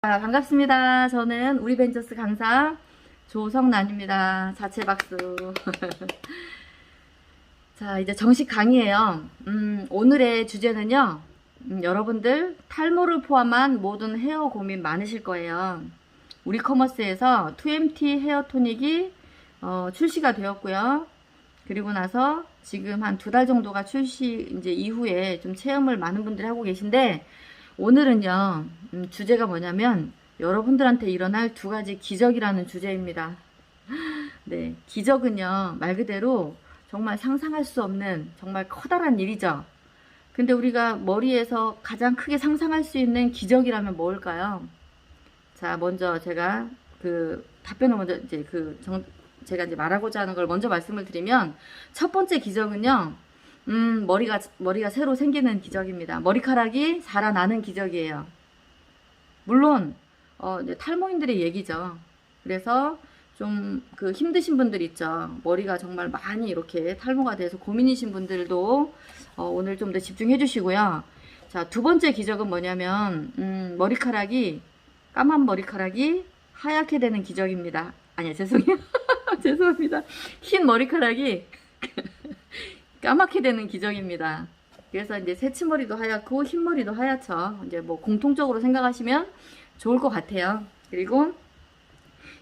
반갑습니다. 저는 우리 벤처스 강사 조성란입니다. 자체 박수. 자, 이제 정식 강의예요. 오늘의 주제는요. 여러분들 탈모를 포함한 모든 헤어 고민 많으실 거예요. 우리 커머스에서 2MT 헤어 토닉이 출시가 되었고요. 그리고 나서 지금 한 2달 정도가 출시 이제 이후에 좀 체험을 많은 분들이 하고 계신데, 오늘은요, 주제가 뭐냐면 여러분들한테 일어날 2가지 기적이라는 주제입니다. 네, 기적은요, 말 그대로 정말 상상할 수 없는 정말 커다란 일이죠. 근데 우리가 머리에서 가장 크게 상상할 수 있는 기적이라면 뭘까요? 자, 먼저 제가 답변을 먼저 제가 이제 말하고자 하는 걸 먼저 말씀을 드리면, 첫 번째 기적은요, 머리가 새로 생기는 기적입니다. 머리카락이 자라나는 기적이에요. 물론, 이제 탈모인들의 얘기죠. 그래서 좀 힘드신 분들 있죠. 머리가 정말 많이 이렇게 탈모가 돼서 고민이신 분들도 오늘 좀 더 집중해 주시고요. 자, 2번째 기적은 뭐냐면, 까만 머리카락이 하얗게 되는 기적입니다. 아니야, 죄송해요. 죄송합니다. 흰 머리카락이 까맣게 되는 기적입니다. 그래서 이제 새치머리도 하얗고 흰머리도 하얗죠. 이제 뭐 공통적으로 생각하시면 좋을 것 같아요. 그리고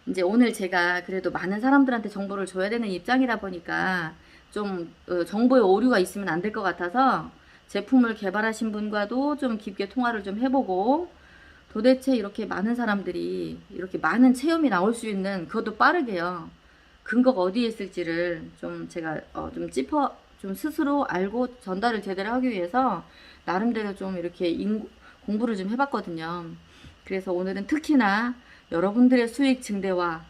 이제 오늘 제가 그래도 많은 사람들한테 정보를 줘야 되는 입장이다 보니까 좀 정보에 오류가 있으면 안 될 것 같아서 제품을 개발하신 분과도 좀 깊게 통화를 좀 해보고, 도대체 이렇게 많은 사람들이 이렇게 많은 체험이 나올 수 있는, 그것도 빠르게요, 근거가 어디에 있을지를 좀 제가 좀 스스로 알고 전달을 제대로 하기 위해서 나름대로 좀 이렇게 공부를 좀 해봤거든요. 그래서 오늘은 특히나 여러분들의 수익 증대와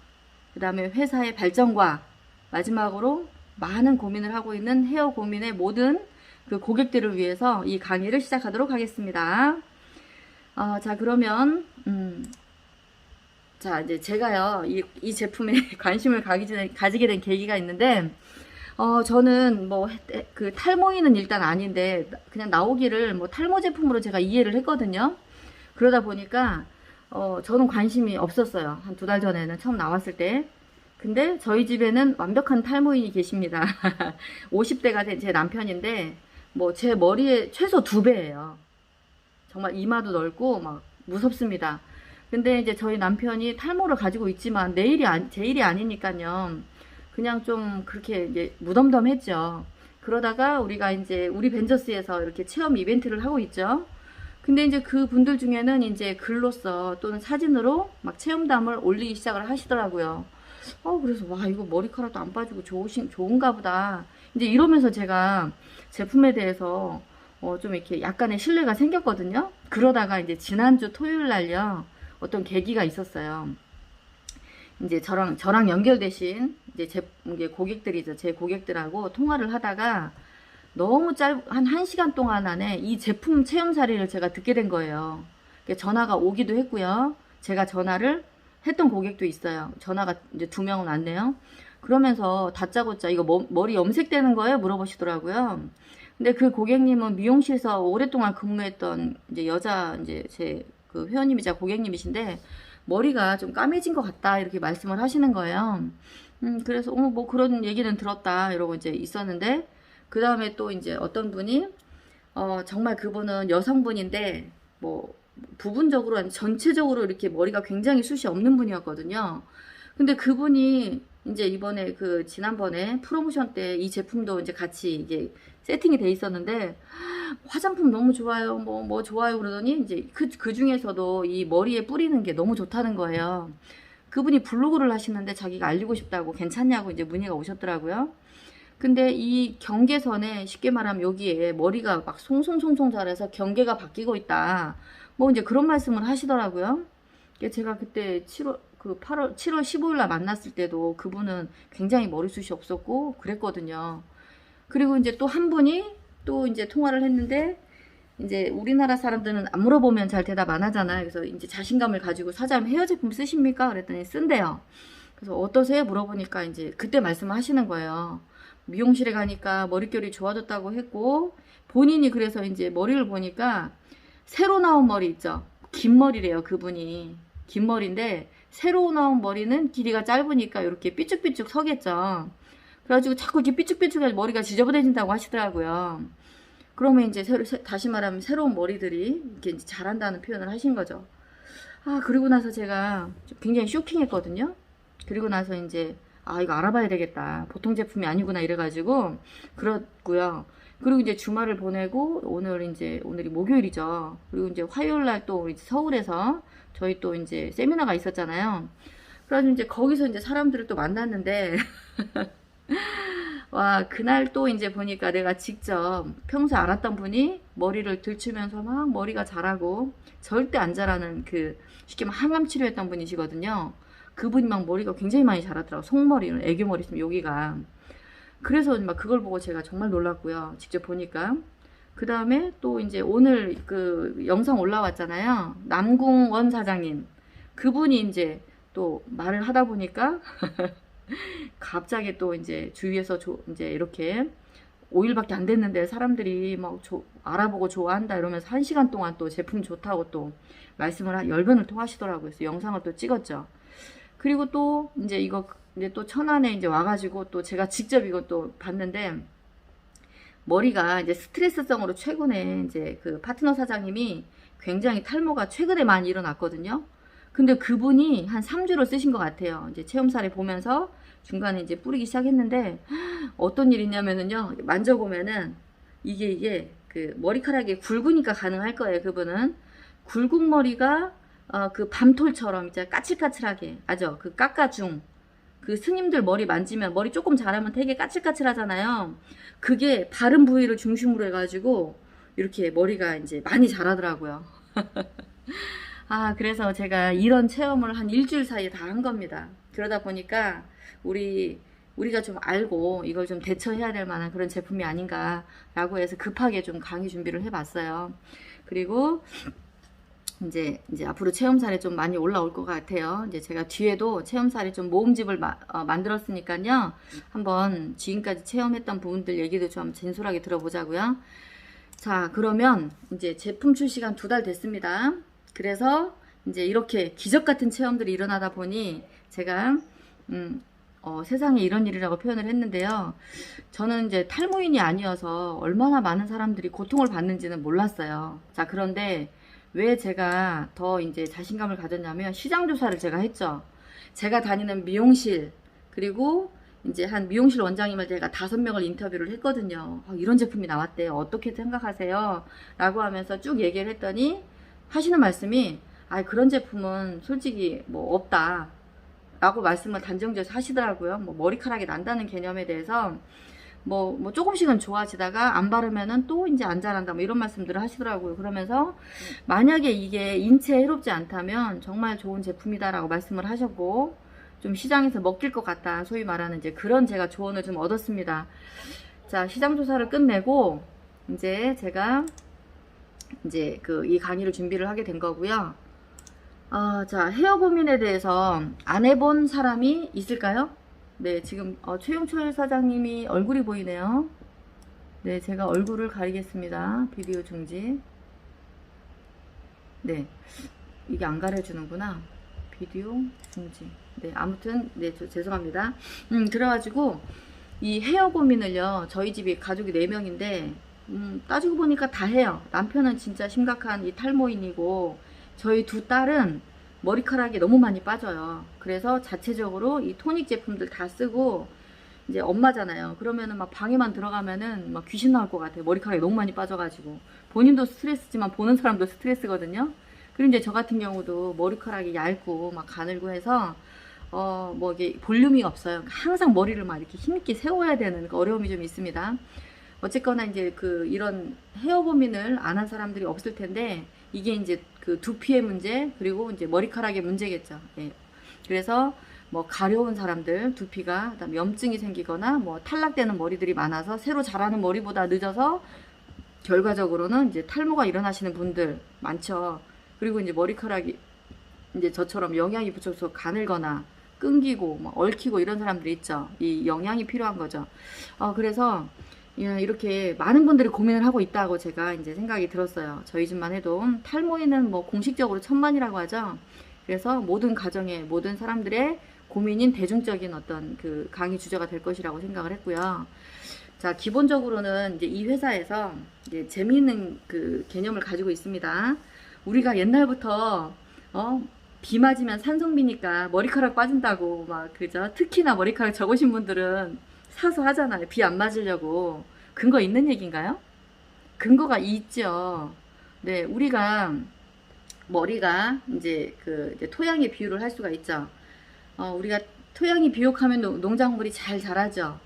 그 다음에 회사의 발전과 마지막으로 많은 고민을 하고 있는 헤어 고민의 모든 그 고객들을 위해서 이 강의를 시작하도록 하겠습니다. 자, 그러면 자, 이제 제가요 이 제품에 관심을 가지게 된 계기가 있는데, 저는 탈모인은 일단 아닌데 그냥 나오기를 탈모 제품으로 제가 이해를 했거든요. 그러다 보니까 저는 관심이 없었어요. 한 2달 전에는 처음 나왔을 때. 근데 저희 집에는 완벽한 탈모인이 계십니다. 50대가 된 제 남편인데 제 머리의 최소 2배예요. 정말 이마도 넓고 막 무섭습니다. 근데 이제 저희 남편이 탈모를 가지고 있지만 제 일이 아니니까요. 그냥 좀 그렇게 이제 무덤덤했죠. 그러다가 우리가 이제 우리 벤저스에서 이렇게 체험 이벤트를 하고 있죠. 근데 이제 그 분들 중에는 이제 글로써 또는 사진으로 막 체험담을 올리기 시작을 하시더라고요. 그래서 와, 이거 머리카락도 안 빠지고 좋은가 보다. 이제 이러면서 제가 제품에 대해서 좀 이렇게 약간의 신뢰가 생겼거든요. 그러다가 이제 지난주 토요일 날요, 어떤 계기가 있었어요. 이제 저랑 연결되신 이제 고객들이죠. 제 고객들하고 통화를 하다가 너무 한 1시간 동안 안에 이 제품 체험 사례를 제가 듣게 된 거예요. 전화가 오기도 했고요. 제가 전화를 했던 고객도 있어요. 전화가 이제 2명은 왔네요. 그러면서 다짜고짜 이거 머리 염색되는 거예요? 물어보시더라고요. 근데 그 고객님은 미용실에서 오랫동안 근무했던 이제 제 회원님이자 고객님이신데, 머리가 좀 까매진 것 같다 이렇게 말씀을 하시는 거예요. 그래서 그런 얘기는 들었다 이러고 이제 있었는데, 그 다음에 또 이제 어떤 분이 정말 그분은 여성분인데 부분적으로 아니 전체적으로 이렇게 머리가 굉장히 숱이 없는 분이었거든요. 근데 그분이 이제 이번에 지난번에 프로모션 때 이 제품도 이제 같이 이게 세팅이 돼 있었는데, 화장품 너무 좋아요, 뭐 좋아요 그러더니 이제 그 중에서도 이 머리에 뿌리는 게 너무 좋다는 거예요. 그분이 블로그를 하시는데 자기가 알리고 싶다고 괜찮냐고 이제 문의가 오셨더라고요. 근데 이 경계선에 쉽게 말하면 여기에 머리가 막 송송송송 자라서 경계가 바뀌고 있다, 이제 그런 말씀을 하시더라고요. 제가 그때 7월 15일 날 만났을 때도 그분은 굉장히 머리숱이 없었고 그랬거든요. 그리고 이제 또 한 분이 또 이제 통화를 했는데, 이제 우리나라 사람들은 안 물어보면 잘 대답 안 하잖아요. 그래서 이제 자신감을 가지고 사장님 헤어 제품 쓰십니까? 그랬더니 쓴대요. 그래서 어떠세요? 물어보니까 이제 그때 말씀을 하시는 거예요. 미용실에 가니까 머릿결이 좋아졌다고 했고, 본인이 그래서 이제 머리를 보니까 새로 나온 머리 있죠. 긴 머리래요, 그분이. 긴 머리인데 새로 나온 머리는 길이가 짧으니까 이렇게 삐쭉삐쭉 서겠죠. 그래가지고 자꾸 이렇게 삐쭉삐쭉해서 머리가 지저분해진다고 하시더라고요. 그러면 이제 다시 말하면 새로운 머리들이 이렇게 이제 자란다는 표현을 하신 거죠. 아, 그리고 나서 제가 굉장히 쇼킹했거든요. 그리고 나서 이제, 아, 이거 알아봐야 되겠다. 보통 제품이 아니구나, 이래가지고, 그렇고요. 그리고 이제 주말을 보내고, 오늘이 목요일이죠. 그리고 이제 화요일 날 또 우리 서울에서 저희 또 이제 세미나가 있었잖아요. 그래가지고 이제 거기서 이제 사람들을 또 만났는데, 와, 그날 또 이제 보니까 내가 직접 평소에 알았던 분이 머리를 들추면서 막 머리가 자라고 절대 안 자라는 쉽게 말 항암 치료했던 분이시거든요. 그분이 막 머리가 굉장히 많이 자라더라고. 속머리는 애교머리 있으면 여기가. 그래서 막 그걸 보고 제가 정말 놀랐고요. 직접 보니까. 그 다음에 또 이제 오늘 영상 올라왔잖아요. 남궁원 사장님. 그분이 이제 또 말을 하다 보니까 갑자기 또 이제 주위에서 이제 이렇게 5일밖에 안 됐는데 사람들이 막 알아보고 좋아한다 이러면서 1시간 동안 또 제품 좋다고 또 말씀을 열변을 토하시더라고요. 그래서 영상을 또 찍었죠. 그리고 또 이제 이제 또 천안에 이제 와가지고 또 제가 직접 이것도 봤는데 머리가 이제 스트레스성으로 최근에 이제 파트너 사장님이 굉장히 탈모가 최근에 많이 일어났거든요. 근데 그분이 한 3주를 쓰신 것 같아요. 이제 체험사를 보면서 중간에 이제 뿌리기 시작했는데 어떤 일이 있냐면은요. 만져보면은 이게 머리카락이 굵으니까 가능할 거예요. 그분은 굵은 머리가 밤톨처럼 이제 까칠까칠하게 아죠. 깎아중 스님들 머리 만지면 머리 조금 자라면 되게 까칠까칠하잖아요. 그게 바른 부위를 중심으로 해가지고 이렇게 머리가 이제 많이 자라더라고요. 아, 그래서 제가 이런 체험을 한 일주일 사이에 다 한 겁니다. 그러다 보니까 우리가 좀 알고 이걸 좀 대처해야 될 만한 그런 제품이 아닌가라고 해서 급하게 좀 강의 준비를 해봤어요. 그리고 이제 앞으로 체험사례 좀 많이 올라올 것 같아요. 이제 제가 뒤에도 체험사례 좀 모음집을 만들었으니까요. 한번 지금까지 체험했던 부분들 얘기도 좀 진솔하게 들어보자고요. 자, 그러면 이제 제품 출시가 한 2달 됐습니다. 그래서 이제 이렇게 기적 같은 체험들이 일어나다 보니 제가 세상에 이런 일이라고 표현을 했는데요. 저는 이제 탈모인이 아니어서 얼마나 많은 사람들이 고통을 받는지는 몰랐어요. 자, 그런데 왜 제가 더 이제 자신감을 가졌냐면 시장 조사를 제가 했죠. 제가 다니는 미용실 그리고 이제 한 미용실 원장님을 제가 5명을 인터뷰를 했거든요. 이런 제품이 나왔대요. 어떻게 생각하세요? 라고 하면서 쭉 얘기를 했더니 하시는 말씀이 그런 제품은 솔직히 뭐 없다 라고 말씀을 단정지어서 하시더라고요. 뭐 머리카락이 난다는 개념에 대해서 뭐 조금씩은 좋아지다가 안 바르면은 또 이제 안 자란다 뭐 이런 말씀들을 하시더라고요. 그러면서 만약에 이게 인체에 해롭지 않다면 정말 좋은 제품이다라고 말씀을 하셨고 좀 시장에서 먹힐 것 같다 소위 말하는 이제 그런 제가 조언을 좀 얻었습니다. 자, 시장 조사를 끝내고 이제 제가 이제 이 강의를 준비를 하게 된 거고요. 자, 헤어 고민에 대해서 안 해본 사람이 있을까요? 네, 지금 최용철 사장님이 얼굴이 보이네요. 네, 제가 얼굴을 가리겠습니다. 비디오 중지. 네, 이게 안 가려주는구나. 비디오 중지. 네, 아무튼 네, 죄송합니다. 그래가지고 이 헤어 고민을요, 저희 집이 가족이 4명인데 따지고 보니까 다 해요. 남편은 진짜 심각한 이 탈모인이고 저희 2 딸은 머리카락이 너무 많이 빠져요. 그래서 자체적으로 이 토닉 제품들 다 쓰고 이제 엄마잖아요. 그러면은 막 방에만 들어가면은 막 귀신 나올 것 같아요. 머리카락이 너무 많이 빠져가지고 본인도 스트레스지만 보는 사람도 스트레스거든요. 그리고 이제 저 같은 경우도 머리카락이 얇고 막 가늘고 해서 뭐 이게 볼륨이 없어요. 항상 머리를 막 이렇게 힘있게 세워야 되는 어려움이 좀 있습니다. 어쨌거나 이제 이런 헤어 고민을 안 한 사람들이 없을 텐데 이게 이제 두피의 문제 그리고 이제 머리카락의 문제겠죠. 예. 그래서 뭐 가려운 사람들 두피가 그다음 염증이 생기거나 뭐 탈락되는 머리들이 많아서 새로 자라는 머리보다 늦어서 결과적으로는 이제 탈모가 일어나시는 분들 많죠. 그리고 이제 머리카락이 이제 저처럼 영양이 부족해서 가늘거나 끊기고 뭐 얽히고 이런 사람들이 있죠. 이 영양이 필요한 거죠. 그래서 예, 이렇게 많은 분들이 고민을 하고 있다고 제가 이제 생각이 들었어요. 저희 집만 해도 탈모인은 뭐 공식적으로 천만이라고 하죠. 그래서 모든 가정의 모든 사람들의 고민인 대중적인 어떤 그 강의 주제가 될 것이라고 생각을 했고요. 자, 기본적으로는 이제 이 회사에서 이제 재미있는 그 개념을 가지고 있습니다. 우리가 옛날부터 비 맞으면 산성비니까 머리카락 빠진다고 막 그죠? 특히나 머리카락 적으신 분들은 사서 하잖아요. 비 안 맞으려고. 근거 있는 얘기인가요? 근거가 있죠. 네, 우리가 머리가 이제 토양의 비유를 할 수가 있죠. 우리가 토양이 비옥하면 농작물이 잘 자라죠.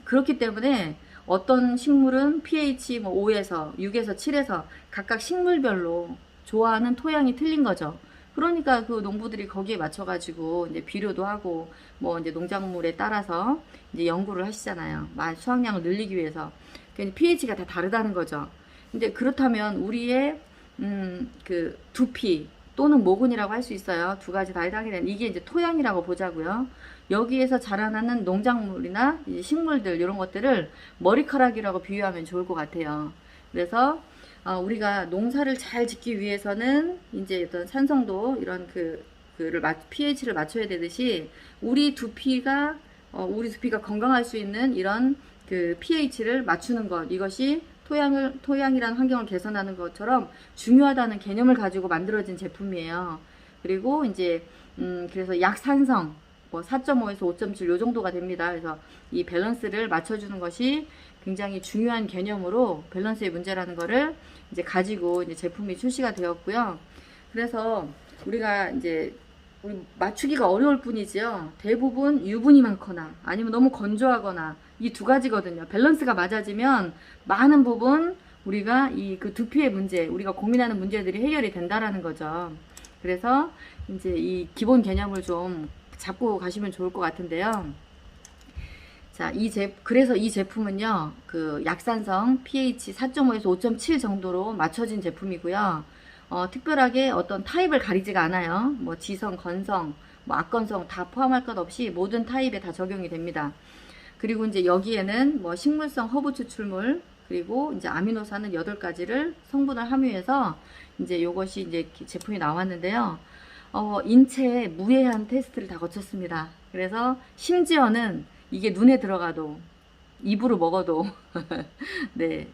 그렇기 때문에 어떤 식물은 pH 뭐 5에서 6에서 7에서 각각 식물별로 좋아하는 토양이 틀린 거죠. 그러니까 그 농부들이 거기에 맞춰가지고 이제 비료도 하고 뭐 이제 농작물에 따라서 이제 연구를 하시잖아요. 수확량을 늘리기 위해서. 그러니까 pH가 다 다르다는 거죠. 근데 그렇다면 우리의 그 두피 또는 모근이라고 할 수 있어요. 두 가지 다 해당이 되는 이게 이제 토양이라고 보자고요. 여기에서 자라나는 농작물이나 이제 식물들 이런 것들을 머리카락이라고 비유하면 좋을 것 같아요. 그래서 우리가 농사를 잘 짓기 위해서는 이제 어떤 산성도 이런 pH를 맞춰야 되듯이 우리 두피가 건강할 수 있는 이런 그 pH를 맞추는 것, 이것이 토양이라는 환경을 개선하는 것처럼 중요하다는 개념을 가지고 만들어진 제품이에요. 그리고 이제 그래서 약산성 뭐 4.5에서 5.7 요 정도가 됩니다. 그래서 이 밸런스를 맞춰주는 것이 굉장히 중요한 개념으로 밸런스의 문제라는 거를 이제 가지고 이제 제품이 출시가 되었고요. 그래서 우리가 이제 맞추기가 어려울 뿐이지요. 대부분 유분이 많거나 아니면 너무 건조하거나 이 두 가지거든요. 밸런스가 맞아지면 많은 부분 우리가 그 두피의 문제, 우리가 고민하는 문제들이 해결이 된다라는 거죠. 그래서 이제 이 기본 개념을 좀 잡고 가시면 좋을 것 같은데요. 자, 그래서 이 제품은요, 그 약산성 pH 4.5에서 5.7 정도로 맞춰진 제품이고요. 특별하게 어떤 타입을 가리지가 않아요. 뭐 지성, 건성, 뭐 악건성 다 포함할 것 없이 모든 타입에 다 적용이 됩니다. 그리고 이제 여기에는 뭐 식물성 허브 추출물, 그리고 이제 아미노산은 8가지를 성분을 함유해서 이제 요것이 이제 제품이 나왔는데요. 인체에 무해한 테스트를 다 거쳤습니다. 그래서 심지어는 이게 눈에 들어가도 입으로 먹어도 네,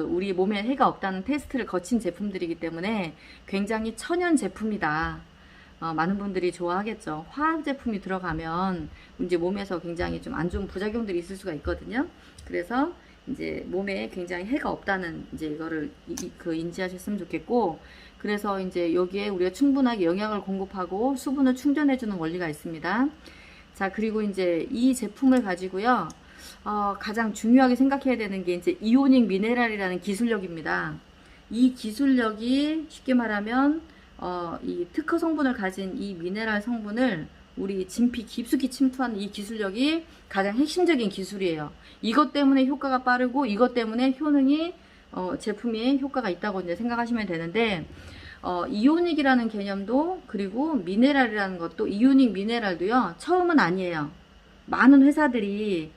우리 몸에 해가 없다는 테스트를 거친 제품들이기 때문에 굉장히 천연 제품이다. 많은 분들이 좋아하겠죠. 화학 제품이 들어가면 이제 몸에서 굉장히 좀 안 좋은 부작용들이 있을 수가 있거든요. 그래서 이제 몸에 굉장히 해가 없다는 이제 이거를 인지하셨으면 좋겠고, 그래서 이제 여기에 우리가 충분하게 영양을 공급하고 수분을 충전해주는 원리가 있습니다. 자, 그리고 이제 이 제품을 가지고요, 가장 중요하게 생각해야 되는 게 이제 이오닉 미네랄이라는 기술력입니다. 이 기술력이 쉽게 말하면 이 특허 성분을 가진 이 미네랄 성분을 우리 진피 깊숙이 침투하는 이 기술력이 가장 핵심적인 기술이에요. 이것 때문에 효과가 빠르고 이것 때문에 제품이 효과가 있다고 이제 생각하시면 되는데, 이오닉이라는 개념도, 그리고 미네랄이라는 것도, 이오닉 미네랄도요, 처음은 아니에요. 많은 회사들이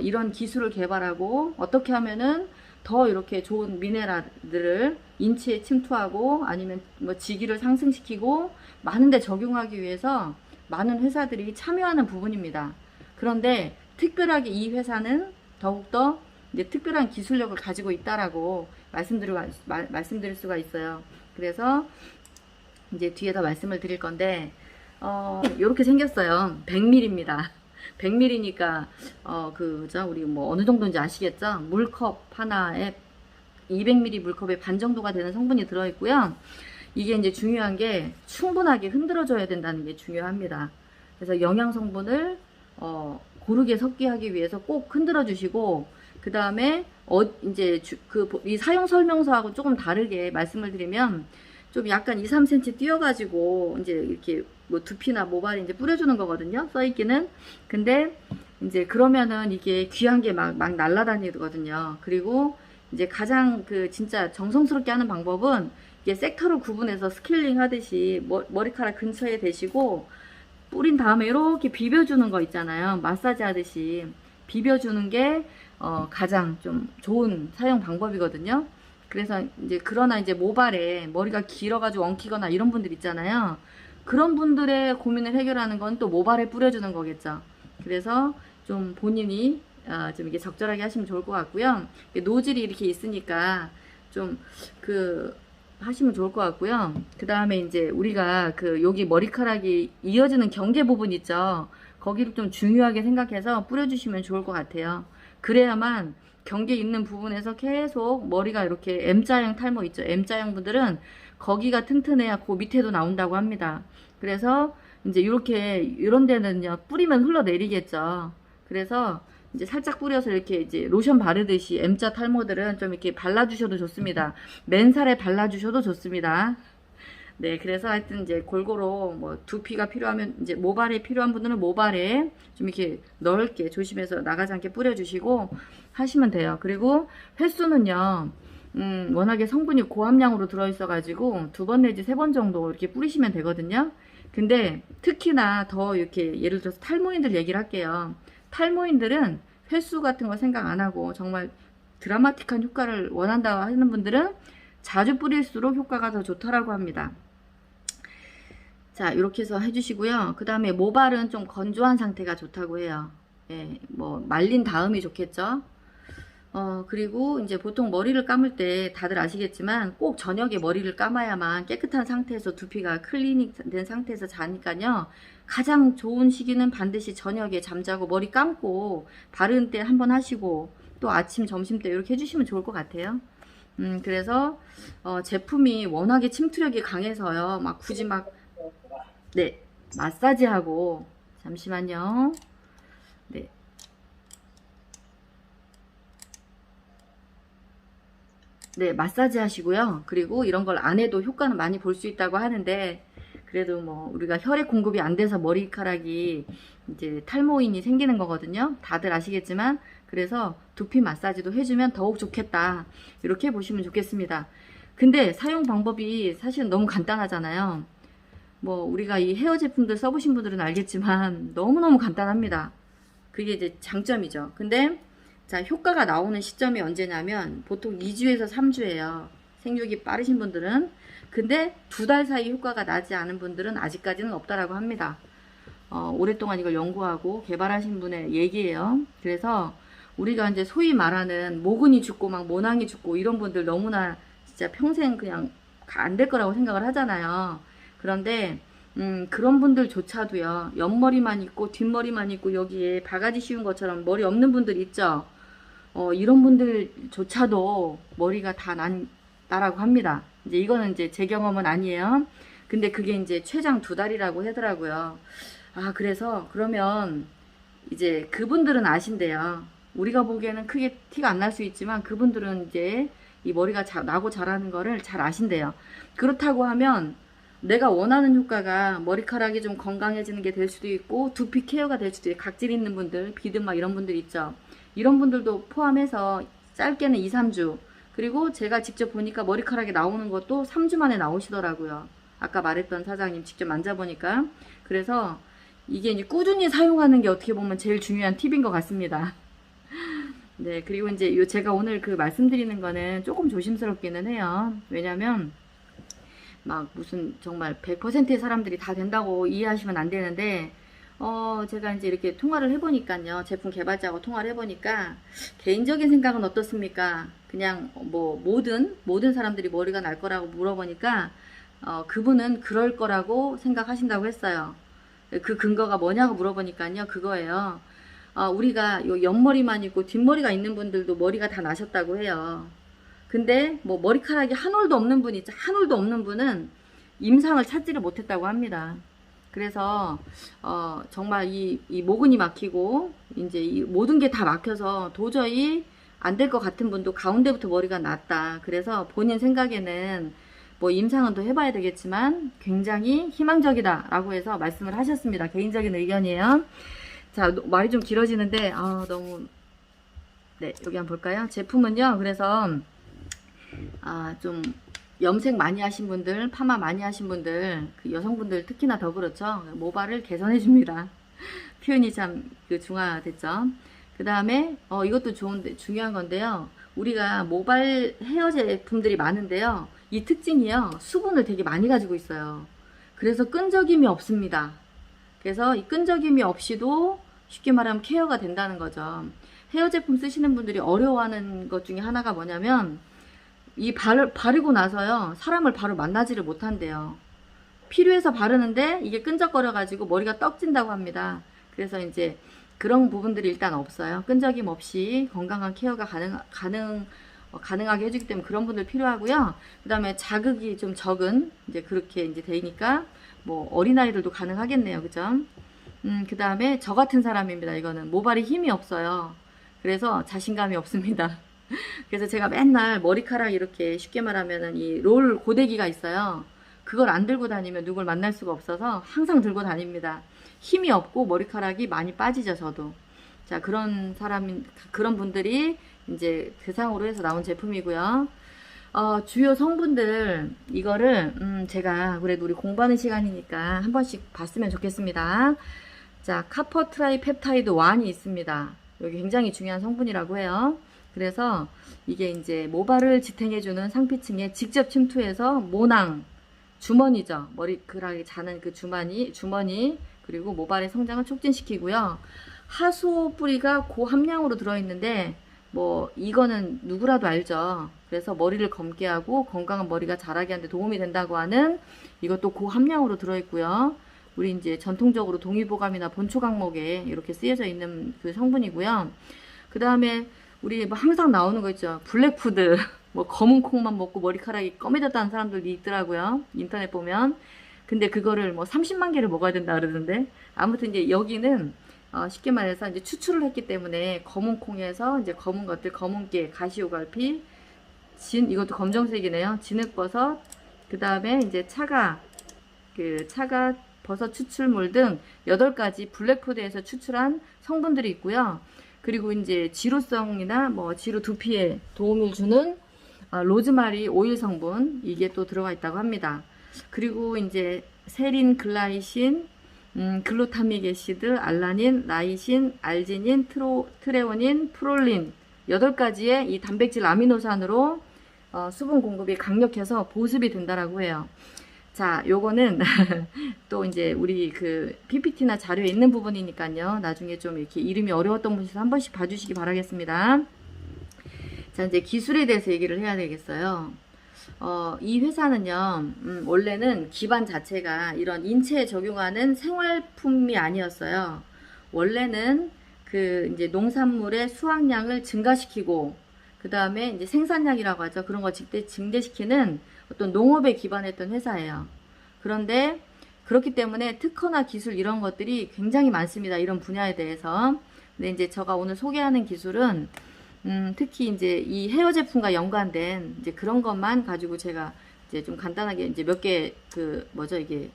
이런 기술을 개발하고 어떻게 하면은 더 이렇게 좋은 미네랄들을 인체에 침투하고 아니면 뭐 지기를 상승시키고 많은데 적용하기 위해서 많은 회사들이 참여하는 부분입니다. 그런데 특별하게 이 회사는 더욱더 이제 특별한 기술력을 가지고 있다라고 말씀드릴 수가 있어요. 그래서 이제 뒤에서 말씀을 드릴 건데, 요렇게 생겼어요. 100ml입니다. 100ml니까, 우리 뭐 어느 정도인지 아시겠죠? 물컵 하나에 200ml 물컵의 반 정도가 되는 성분이 들어있고요. 이게 이제 중요한 게 충분하게 흔들어줘야 된다는 게 중요합니다. 그래서 영양 성분을, 고르게 섞게 하기 위해서 꼭 흔들어 주시고, 그 다음에, 이 사용 설명서하고 조금 다르게 말씀을 드리면, 좀 약간 2, 3cm 띄어가지고, 이제 이렇게 뭐 두피나 모발에 이제 뿌려주는 거거든요. 써있기는. 근데, 이제 그러면은 이게 귀한 게 막 날아다니거든요. 그리고 이제 가장 진짜 정성스럽게 하는 방법은 이게 섹터로 구분해서 스케일링 하듯이 머리카락 근처에 대시고, 뿌린 다음에 이렇게 비벼주는 거 있잖아요. 마사지 하듯이. 비벼주는 게 가장 좀 좋은 사용 방법이거든요. 그래서 이제 그러나 이제 모발에 머리가 길어가지고 엉키거나 이런 분들 있잖아요. 그런 분들의 고민을 해결하는 건 또 모발에 뿌려주는 거겠죠. 그래서 좀 본인이 좀 이게 적절하게 하시면 좋을 것 같고요. 노즐이 이렇게 있으니까 좀 하시면 좋을 것 같고요. 그 다음에 이제 우리가 여기 머리카락이 이어지는 경계 부분 있죠. 거기를 좀 중요하게 생각해서 뿌려주시면 좋을 것 같아요. 그래야만 경계 있는 부분에서 계속 머리가 이렇게 M자형 탈모 있죠. M자형 분들은 거기가 튼튼해야 그 밑에도 나온다고 합니다. 그래서 이제 이런 데는요, 뿌리면 흘러내리겠죠. 그래서 이제 살짝 뿌려서 이렇게 이제 로션 바르듯이 M자 탈모들은 좀 이렇게 발라주셔도 좋습니다. 맨살에 발라주셔도 좋습니다. 네, 그래서 하여튼 이제 골고루 뭐 두피가 필요하면 이제 모발에 필요한 분들은 모발에 좀 이렇게 넓게 조심해서 나가지 않게 뿌려주시고 하시면 돼요. 그리고 횟수는요, 워낙에 성분이 고함량으로 들어있어가지고 2번 내지 3번 정도 이렇게 뿌리시면 되거든요. 근데 특히나 더 이렇게 예를 들어서 탈모인들 얘기를 할게요. 탈모인들은 횟수 같은 거 생각 안 하고 정말 드라마틱한 효과를 원한다 하는 분들은 자주 뿌릴수록 효과가 더 좋다라고 합니다. 자, 이렇게 해서 해주시고요. 그 다음에 모발은 좀 건조한 상태가 좋다고 해요. 예, 뭐 말린 다음이 좋겠죠. 그리고 이제 보통 머리를 감을 때 다들 아시겠지만 꼭 저녁에 머리를 감아야만 깨끗한 상태에서 두피가 클리닝 된 상태에서 자니까요. 가장 좋은 시기는 반드시 저녁에 잠자고 머리 감고 바른 때 한번 하시고 또 아침, 점심 때 이렇게 해주시면 좋을 것 같아요. 그래서 제품이 워낙에 침투력이 강해서요. 막 굳이 네, 마사지하고 잠시만요. 네. 네, 마사지 하시고요. 그리고 이런 걸 안 해도 효과는 많이 볼 수 있다고 하는데, 그래도 뭐, 우리가 혈액 공급이 안 돼서 머리카락이 이제 탈모인이 생기는 거거든요. 다들 아시겠지만, 그래서 두피 마사지도 해주면 더욱 좋겠다. 이렇게 보시면 좋겠습니다. 근데 사용 방법이 사실은 너무 간단하잖아요. 뭐, 우리가 이 헤어 제품들 써보신 분들은 알겠지만, 너무너무 간단합니다. 그게 이제 장점이죠. 근데, 자, 효과가 나오는 시점이 언제냐면 보통 2주에서 3주예요. 생육이 빠르신 분들은. 근데 2달 사이 효과가 나지 않은 분들은 아직까지는 없다라고 합니다. 오랫동안 이걸 연구하고 개발하신 분의 얘기예요. 그래서 우리가 이제 소위 말하는 모근이 죽고 막 모낭이 죽고 이런 분들 너무나 진짜 평생 그냥 안 될 거라고 생각을 하잖아요. 그런데 그런 분들조차도요, 옆머리만 있고 뒷머리만 있고 여기에 바가지 씌운 것처럼 머리 없는 분들 있죠. 이런 분들조차도 머리가 다 난다라고 합니다. 이제 이거는 이제 제 경험은 아니에요. 근데 그게 이제 최장 2달이라고 하더라고요. 아, 그래서 그러면 이제 그분들은 아신대요. 우리가 보기에는 크게 티가 안 날 수 있지만 그분들은 이제 이 머리가 나고 자라는 거를 잘 아신대요. 그렇다고 하면 내가 원하는 효과가 머리카락이 좀 건강해지는 게 될 수도 있고 두피 케어가 될 수도 있고, 각질 있는 분들, 비듬 막 이런 분들 있죠. 이런 분들도 포함해서 짧게는 2, 3주. 그리고 제가 직접 보니까 머리카락이 나오는 것도 3주 만에 나오시더라고요. 아까 말했던 사장님 직접 만져보니까. 그래서 이게 이제 꾸준히 사용하는 게 어떻게 보면 제일 중요한 팁인 것 같습니다. 네, 그리고 이제 제가 오늘 말씀드리는 거는 조금 조심스럽기는 해요. 왜냐면 막 무슨 정말 100%의 사람들이 다 된다고 이해하시면 안 되는데, 제가 이제 이렇게 통화를 해보니까요. 제품 개발자하고 통화를 해보니까, 개인적인 생각은 어떻습니까? 그냥 뭐, 모든 사람들이 머리가 날 거라고 물어보니까, 그분은 그럴 거라고 생각하신다고 했어요. 그 근거가 뭐냐고 물어보니까요. 그거예요. 우리가 요 옆머리만 있고 뒷머리가 있는 분들도 머리가 다 나셨다고 해요. 근데 뭐 머리카락이 한 올도 없는 분 있죠. 한 올도 없는 분은 임상을 찾지를 못했다고 합니다. 그래서 정말 이 모근이 막히고 이제 이 모든 게 다 막혀서 도저히 안 될 것 같은 분도 가운데부터 머리가 났다. 그래서 본인 생각에는 뭐 임상은 더 해봐야 되겠지만 굉장히 희망적이다 라고 해서 말씀을 하셨습니다. 개인적인 의견이에요. 자, 말이 좀 길어지는데 너무 네, 여기 한번 볼까요? 제품은요. 그래서 좀 염색 많이 하신 분들, 파마 많이 하신 분들, 그 여성분들 특히나 더 그렇죠. 모발을 개선해 줍니다. 표현이 참 중화됐죠. 그 다음에 이것도 좋은데 중요한 건데요. 우리가 모발 헤어 제품들이 많은데요. 이 특징이요. 수분을 되게 많이 가지고 있어요. 그래서 끈적임이 없습니다. 그래서 이 끈적임이 없이도 쉽게 말하면 케어가 된다는 거죠. 헤어 제품 쓰시는 분들이 어려워하는 것 중에 하나가 뭐냐면 이 바르고 나서요. 사람을 바로 만나지를 못한대요. 필요해서 바르는데 이게 끈적거려 가지고 머리가 떡진다고 합니다. 그래서 이제 그런 부분들이 일단 없어요. 끈적임 없이 건강한 케어가 가능하게 해주기 때문에 그런 분들 필요하고요. 그 다음에 자극이 좀 적은 이제 그렇게 이제 되니까 뭐 어린아이들도 가능하겠네요. 그죠? 그 다음에 저 같은 사람입니다. 이거는 모발이 힘이 없어요. 그래서 자신감이 없습니다. 그래서 제가 맨날 머리카락 이렇게 쉽게 말하면은 이 롤 고데기가 있어요. 그걸 안 들고 다니면 누굴 만날 수가 없어서 항상 들고 다닙니다. 힘이 없고 머리카락이 많이 빠지죠, 저도. 자, 그런 분들이 이제 대상으로 해서 나온 제품이고요. 주요 성분들, 이거를, 제가 그래도 우리 공부하는 시간이니까 한 번씩 봤으면 좋겠습니다. 자, 카퍼 트라이펩타이드 1이 있습니다. 여기 굉장히 중요한 성분이라고 해요. 그래서 이게 이제 모발을 지탱해주는 상피층에 직접 침투해서 모낭, 주머니죠. 머리카락이 자는 그 주머니, 그리고 모발의 성장을 촉진시키고요. 하수오 뿌리가 고함량으로 들어있는데, 뭐, 이거는 누구라도 알죠. 그래서 머리를 검게 하고 건강한 머리가 자라게 하는데 도움이 된다고 하는 이것도 고함량으로 들어있고요. 우리 이제 전통적으로 동의보감이나 본초 강목에 이렇게 쓰여져 있는 그 성분이고요. 그 다음에 우리 뭐 항상 나오는 거 있죠. 블랙푸드. 뭐 검은 콩만 먹고 머리카락이 검해졌다는 사람들도 있더라고요. 인터넷 보면. 근데 그거를 뭐 30만 개를 먹어야 된다 그러던데. 아무튼 이제 여기는 쉽게 말해서 이제 추출을 했기 때문에 검은 콩에서 이제 검은 것들, 검은 깨, 가시오갈피, 이것도 검정색이네요. 진흙버섯, 그 다음에 이제 차가 버섯 추출물 등 8가지 블랙푸드에서 추출한 성분들이 있고요. 그리고 이제 지루성이나 뭐 지루 두피에 도움을 주는 로즈마리 오일 성분, 이게 또 들어가 있다고 합니다. 그리고 이제 세린, 글라이신, 글루타믹 애시드, 알라닌, 라이신, 알지닌, 트레오닌, 프롤린 8가지의 이 단백질 아미노산으로 수분 공급이 강력해서 보습이 된다라고 해요. 자, 요거는 또 이제 우리 그 PPT나 자료에 있는 부분이니까요. 나중에 좀 이렇게 이름이 어려웠던 분들 한 번씩 봐주시기 바라겠습니다. 자, 이제 기술에 대해서 얘기를 해야 되겠어요. 이 회사는요, 원래는 기반 자체가 이런 인체에 적용하는 생활품이 아니었어요. 원래는 그 이제 농산물의 수확량을 증가시키고, 그 다음에 이제 생산량이라고 하죠. 그런 거 증대시키는 어떤 농업에 기반했던 회사예요. 그런데 그렇기 때문에 특허나 기술 이런 것들이 굉장히 많습니다. 이런 분야에 대해서. 근데 이제 제가 오늘 소개하는 기술은 특히 이제 이 헤어 제품과 연관된 이제 그런 것만 가지고 제가 이제 좀 간단하게 이제 몇 개 이게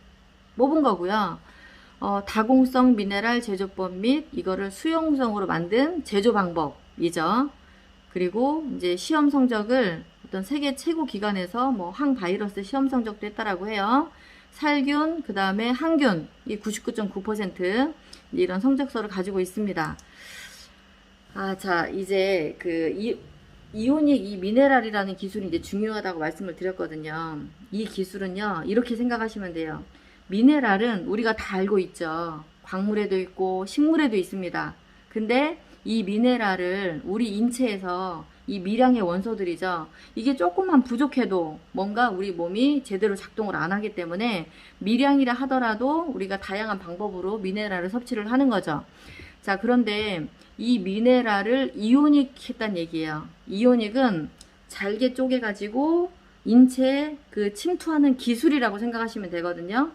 뽑은 거고요. 다공성 미네랄 제조법 및 이거를 수용성으로 만든 제조 방법이죠. 그리고 이제 시험 성적을 어떤 세계 최고 기관에서 뭐 항바이러스 시험 성적도 했다라고 해요. 살균, 그 다음에 항균, 이 99.9% 이런 성적서를 가지고 있습니다. 자, 이제 이오닉 이 미네랄이라는 기술이 이제 중요하다고 말씀을 드렸거든요. 이 기술은요, 이렇게 생각하시면 돼요. 미네랄은 우리가 다 알고 있죠. 광물에도 있고 식물에도 있습니다. 근데 이 미네랄을 우리 인체에서 이 미량의 원소들이죠. 이게 조금만 부족해도 뭔가 우리 몸이 제대로 작동을 안 하기 때문에 미량이라 하더라도 우리가 다양한 방법으로 미네랄을 섭취를 하는 거죠. 자, 그런데 이 미네랄을 이오닉 했단 얘기예요. 이오닉은 잘게 쪼개가지고 인체에 침투하는 기술이라고 생각하시면 되거든요.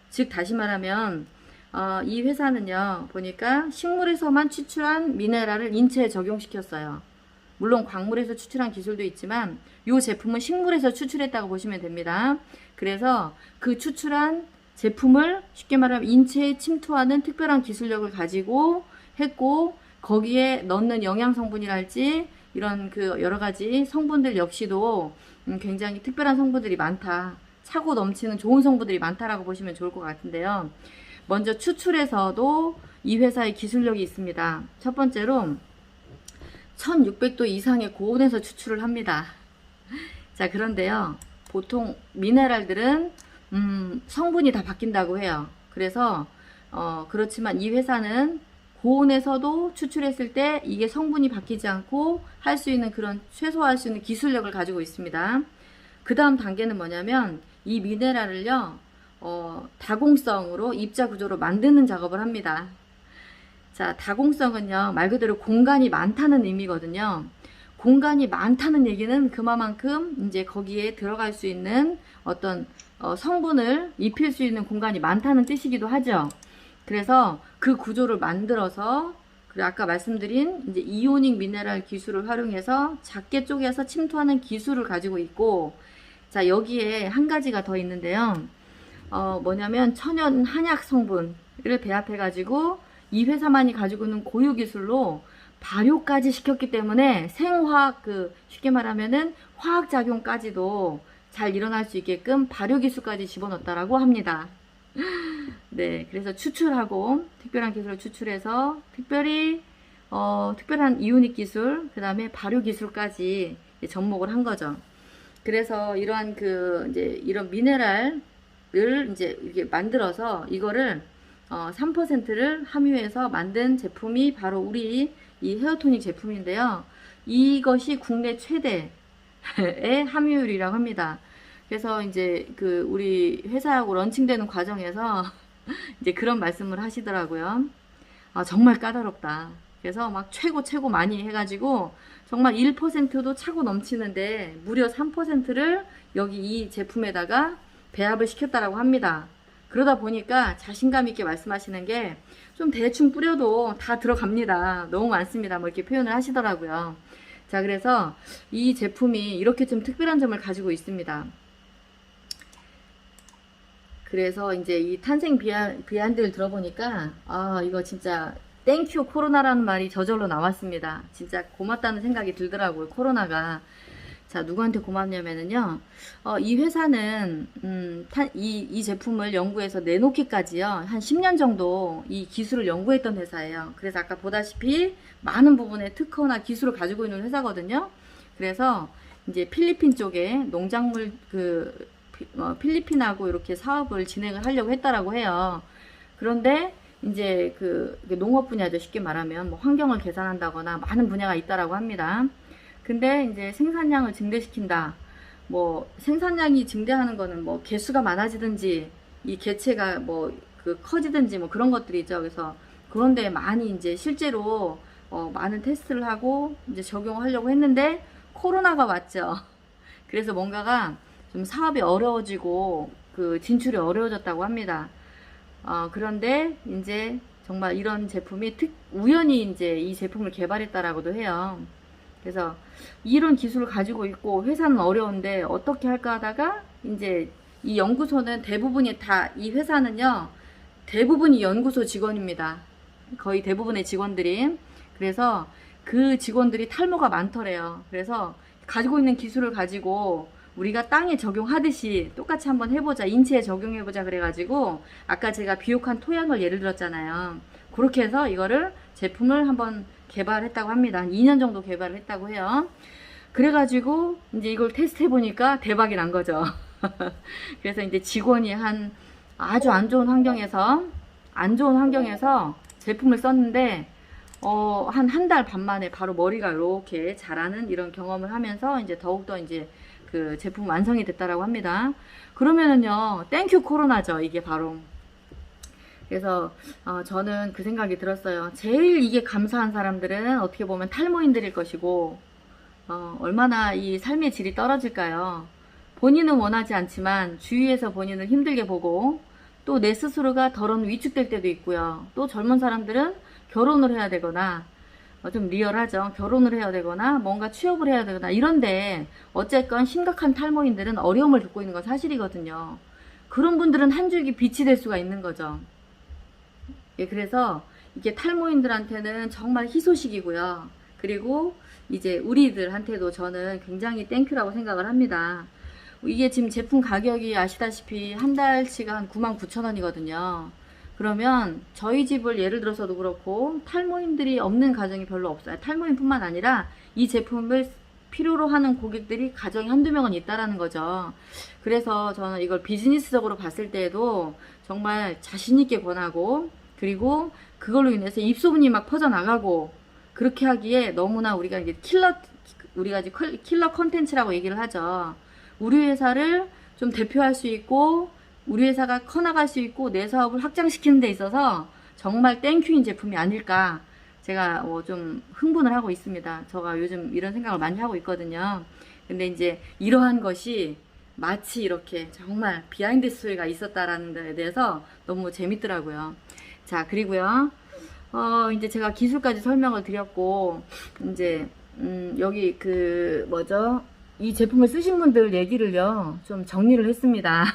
즉, 다시 말하면, 이 회사는요, 보니까 식물에서만 추출한 미네랄을 인체에 적용시켰어요. 물론 광물에서 추출한 기술도 있지만, 이 제품은 식물에서 추출했다고 보시면 됩니다. 그래서 그 추출한 제품을 쉽게 말하면 인체에 침투하는 특별한 기술력을 가지고 했고, 거기에 넣는 영양 성분이랄지 이런 여러 가지 성분들 역시도 굉장히 특별한 성분들이 많다. 차고 넘치는 좋은 성분들이 많다라고 보시면 좋을 것 같은데요. 먼저 추출에서도 이 회사의 기술력이 있습니다. 첫 번째로 1600도 이상의 고온에서 추출을 합니다. 자, 그런데요, 보통 미네랄들은 성분이 다 바뀐다고 해요. 그래서 그렇지만 이 회사는 고온에서도 추출했을 때 이게 성분이 바뀌지 않고 할 수 있는 그런 최소화할 수 있는 기술력을 가지고 있습니다. 그 다음 단계는 뭐냐면 이 미네랄을요 다공성으로 입자 구조로 만드는 작업을 합니다. 자, 다공성은요 말 그대로 공간이 많다는 의미거든요. 공간이 많다는 얘기는 그만큼 이제 거기에 들어갈 수 있는 어떤 성분을 입힐 수 있는 공간이 많다는 뜻이기도 하죠. 그래서 그 구조를 만들어서, 그리고 아까 말씀드린 이제 이오닉 미네랄 기술을 활용해서 작게 쪼개서 침투하는 기술을 가지고 있고, 자, 여기에 한 가지가 더 있는데요. 뭐냐면 천연 한약 성분을 배합해 가지고 이 회사만이 가지고 있는 고유 기술로 발효까지 시켰기 때문에 생화학, 쉽게 말하면은 화학작용까지도 잘 일어날 수 있게끔 발효 기술까지 집어넣었다라고 합니다. 네, 그래서 추출하고 특별한 기술을 추출해서 특별한 이오닉 기술, 그 다음에 발효 기술까지 접목을 한 거죠. 그래서 이러한 이런 미네랄을 이제 이렇게 만들어서 이거를 3%를 함유해서 만든 제품이 바로 우리 이 헤어토닉 제품인데요. 이것이 국내 최대의 함유율이라고 합니다. 그래서 이제 우리 회사하고 런칭되는 과정에서 이제 그런 말씀을 하시더라고요. 아, 정말 까다롭다. 그래서 막 최고 많이 해가지고 정말 1%도 차고 넘치는데 무려 3%를 여기 이 제품에다가 배합을 시켰다라고 합니다. 그러다 보니까 자신감 있게 말씀하시는 게 좀 대충 뿌려도 다 들어갑니다. 너무 많습니다. 뭐 이렇게 표현을 하시더라고요. 자, 그래서 이 제품이 이렇게 좀 특별한 점을 가지고 있습니다. 그래서 이제 이 탄생 비하인드를 들어보니까 이거 진짜 땡큐 코로나라는 말이 저절로 나왔습니다. 진짜 고맙다는 생각이 들더라고요. 코로나가. 자, 누구한테 고맙냐면은요, 이 회사는 이 제품을 연구해서 내놓기까지요 한 10년 정도 이 기술을 연구했던 회사예요. 그래서 아까 보다시피 많은 부분에 특허나 기술을 가지고 있는 회사거든요. 그래서 이제 필리핀 쪽에 농작물 필리핀하고 이렇게 사업을 진행을 하려고 했다라고 해요. 그런데 이제 농업 분야죠. 쉽게 말하면 뭐 환경을 개선한다거나 많은 분야가 있다라고 합니다. 근데 이제 생산량을 증대시킨다. 뭐 생산량이 증대하는 거는 뭐 개수가 많아지든지 이 개체가 커지든지 뭐 그런 것들이죠. 그래서 그런데 많이 이제 실제로 많은 테스트를 하고 이제 적용하려고 했는데 코로나가 왔죠. 그래서 뭔가가 좀 사업이 어려워지고 진출이 어려워졌다고 합니다. 그런데 이제 정말 이런 제품이 우연히 이제 이 제품을 개발했다라고도 해요. 그래서 이런 기술을 가지고 있고 회사는 어려운데 어떻게 할까 하다가 이제 이 연구소는 이 회사는요 대부분이 연구소 직원입니다. 거의 대부분의 직원들이. 그래서 그 직원들이 탈모가 많더래요. 그래서 가지고 있는 기술을 가지고 우리가 땅에 적용하듯이 똑같이 한번 해보자, 인체에 적용해보자 그래가지고 아까 제가 비옥한 토양을 예를 들었잖아요. 그렇게 해서 이거를 제품을 한번 개발했다고 합니다. 한 2년 정도 개발을 했다고 해요. 그래가지고 이제 이걸 테스트 해보니까 대박이 난 거죠. 그래서 이제 직원이 아주 안 좋은 환경에서 제품을 썼는데 한 달 반 만에 바로 머리가 이렇게 자라는 이런 경험을 하면서 이제 더욱더 이제 제품 완성이 됐다라고 합니다. 그러면은요, 땡큐 코로나죠. 이게 바로. 그래서 저는 그 생각이 들었어요. 제일 이게 감사한 사람들은 어떻게 보면 탈모인들일 것이고 얼마나 이 삶의 질이 떨어질까요? 본인은 원하지 않지만 주위에서 본인을 힘들게 보고 또 내 스스로가 덜은 위축될 때도 있고요. 또 젊은 사람들은 결혼을 해야 되거나 좀 리얼하죠. 결혼을 해야 되거나 뭔가 취업을 해야 되거나 이런데 어쨌건 심각한 탈모인들은 어려움을 겪고 있는 건 사실이거든요. 그런 분들은 한 줄기 빛이 될 수가 있는 거죠. 예, 그래서 이게 탈모인들한테는 정말 희소식이고요. 그리고 이제 우리들한테도 저는 굉장히 땡큐라고 생각을 합니다. 이게 지금 제품 가격이 아시다시피 한 달치가 한 99,000원이거든요. 그러면 저희 집을 예를 들어서도 그렇고 탈모인들이 없는 가정이 별로 없어요. 탈모인뿐만 아니라 이 제품을 필요로 하는 고객들이 가정에 한두 명은 있다라는 거죠. 그래서 저는 이걸 비즈니스적으로 봤을 때에도 정말 자신있게 권하고, 그리고 그걸로 인해서 입소문이 막 퍼져나가고, 그렇게 하기에 너무나 우리가 이제 우리가 이제 킬러 컨텐츠라고 얘기를 하죠. 우리 회사를 좀 대표할 수 있고, 우리 회사가 커나갈 수 있고, 내 사업을 확장시키는 데 있어서 정말 땡큐인 제품이 아닐까, 제가 좀 흥분을 하고 있습니다. 제가 요즘 이런 생각을 많이 하고 있거든요. 근데 이제 이러한 것이 마치 이렇게 정말 비하인드 스토리가 있었다라는 데에 대해서 너무 재밌더라고요. 자, 그리고요. 이제 제가 기술까지 설명을 드렸고, 이제, 여기 이 제품을 쓰신 분들 얘기를요, 좀 정리를 했습니다.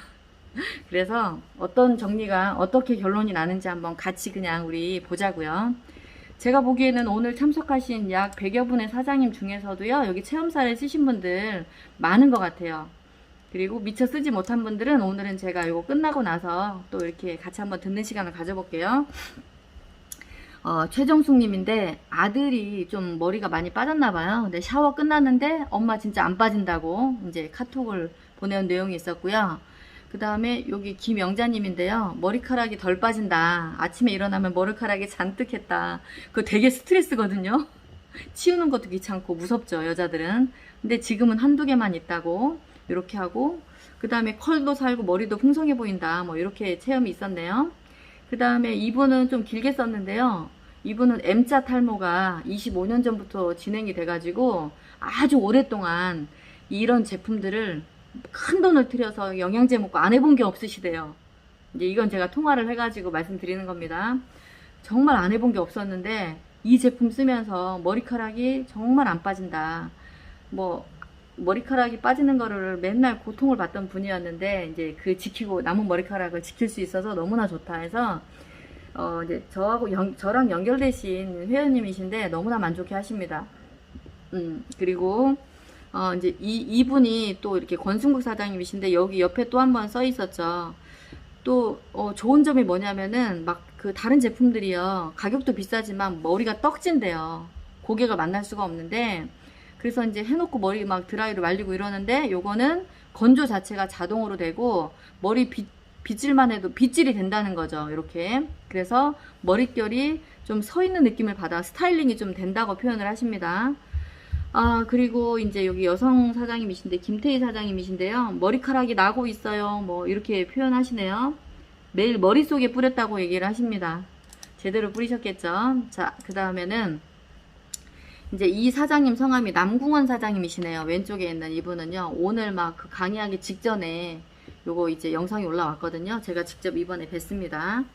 그래서 어떤 정리가, 어떻게 결론이 나는지 한번 같이 그냥 우리 보자고요. 제가 보기에는 오늘 참석하신 약 100여 분의 사장님 중에서도요, 여기 체험사를 쓰신 분들 많은 것 같아요. 그리고 미처 쓰지 못한 분들은 오늘은 제가 이거 끝나고 나서 또 이렇게 같이 한번 듣는 시간을 가져볼게요. 최정숙님인데 아들이 좀 머리가 많이 빠졌나봐요. 근데 샤워 끝났는데 엄마 진짜 안 빠진다고 이제 카톡을 보내온 내용이 있었고요. 그 다음에 여기 김영자님인데요. 머리카락이 덜 빠진다. 아침에 일어나면 머리카락이 잔뜩 했다. 그거 되게 스트레스거든요. 치우는 것도 귀찮고 무섭죠, 여자들은. 근데 지금은 한두 개만 있다고 이렇게 하고, 그 다음에 컬도 살고 머리도 풍성해 보인다. 뭐 이렇게 체험이 있었네요. 그 다음에 이분은 좀 길게 썼는데요. 이분은 M자 탈모가 25년 전부터 진행이 돼가지고 아주 오랫동안 이런 제품들을 큰 돈을 들여서 영양제 먹고 안 해본 게 없으시대요. 이제 이건 제가 통화를 해가지고 말씀드리는 겁니다. 정말 안 해본 게 없었는데 이 제품 쓰면서 머리카락이 정말 안 빠진다. 머리카락이 빠지는 거를 맨날 고통을 받던 분이었는데 이제 지키고 남은 머리카락을 지킬 수 있어서 너무나 좋다 해서 이제 저랑 연결되신 회원님이신데 너무나 만족해 하십니다. 그리고 이제 이분이 또 이렇게 권순국 사장님이신데 여기 옆에 또 한 번 써 있었죠. 또 좋은 점이 뭐냐면은 막 그 다른 제품들이요, 가격도 비싸지만 머리가 떡진대요. 고객을 만날 수가 없는데, 그래서 이제 해놓고 머리 막 드라이로 말리고 이러는데 요거는 건조 자체가 자동으로 되고 머리 빗질만 해도 빗질이 된다는 거죠. 이렇게. 그래서 머릿결이 좀 서 있는 느낌을 받아 스타일링이 좀 된다고 표현을 하십니다. 그리고 이제 여기 여성 사장님이신데 김태희 사장님이신데요. 머리카락이 나고 있어요. 뭐 이렇게 표현하시네요. 매일 머릿속에 뿌렸다고 얘기를 하십니다. 제대로 뿌리셨겠죠. 자, 그 다음에는 이제 이 사장님 성함이 남궁원 사장님이시네요. 왼쪽에 있는 이분은요. 오늘 막 그 강의하기 직전에 요거 이제 영상이 올라왔거든요. 제가 직접 이번에 뵀습니다.